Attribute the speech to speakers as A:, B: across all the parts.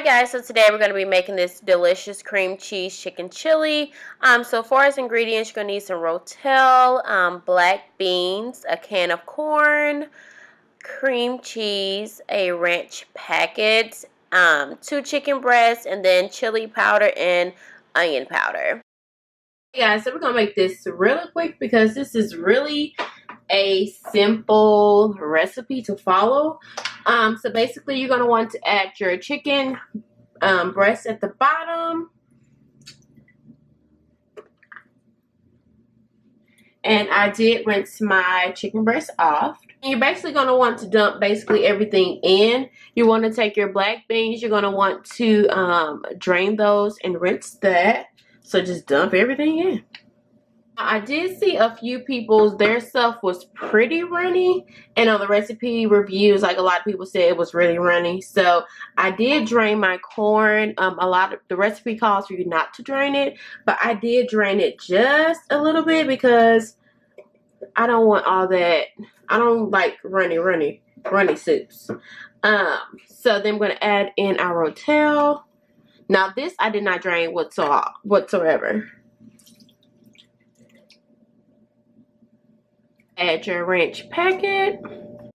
A: guys, so today we're going to be making this delicious cream cheese chicken chili. So for its ingredients, you're going to need some Rotel, black beans, a can of corn, cream cheese, a ranch packet, 2 chicken breasts, and then chili powder and onion powder. Hey guys, so we're going to make this really quick because this is really a simple recipe to follow. So basically you're going to want to add your chicken breast at the bottom, and I did rinse my chicken breast off. And you're basically going to want to dump basically everything in. You want to take your black beans, you're going to want to drain those and rinse that. So just dump everything in. I did see a few people's, their stuff was pretty runny, and on the recipe reviews, like a lot of people said it was really runny. So I did drain my corn. A lot of the recipe calls for you not to drain it, but I did drain it just a little bit because I don't want all that. I don't like runny soups. So then I'm going to add in our Rotel. Now this I did not drain whatsoever. Add your ranch packet. The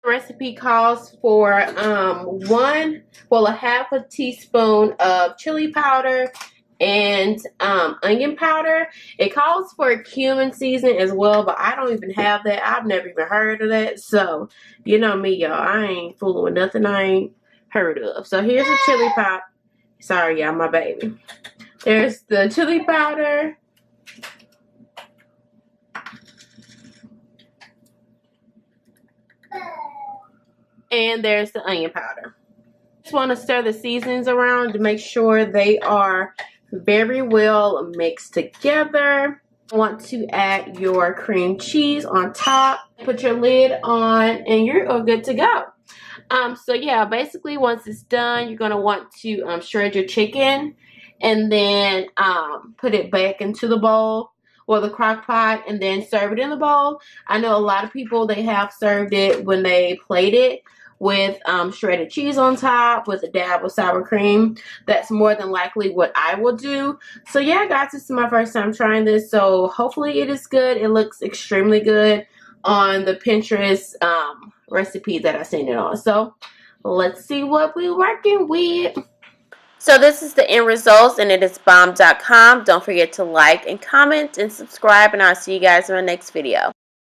A: recipe calls for a half a teaspoon of chili powder and onion powder. It calls for cumin seasoning as well, but I don't even have that. I've never even heard of that. So you know me, y'all. I ain't fooling with nothing I ain't heard of. So here's the chili powder. Sorry, y'all, my baby. There's the chili powder. And there's the onion powder. Just want to stir the seasonings around to make sure they are very well mixed together. Want to add your cream cheese on top. Put your lid on and you're good to go. So yeah, basically once it's done, you're going to want to shred your chicken and then put it back into the bowl or the crock pot and then serve it in the bowl. I know a lot of people, they have served it when they plate it with shredded cheese on top with a dab of sour cream. That's more than likely what I will do. So yeah guys, this is my first time trying this, so hopefully it is good. It looks extremely good on the Pinterest recipe that I seen it on. So let's see what we're working with. So this is the end results, and it is bomb.com. Don't forget to like and comment and subscribe, and I'll see you guys in my next video.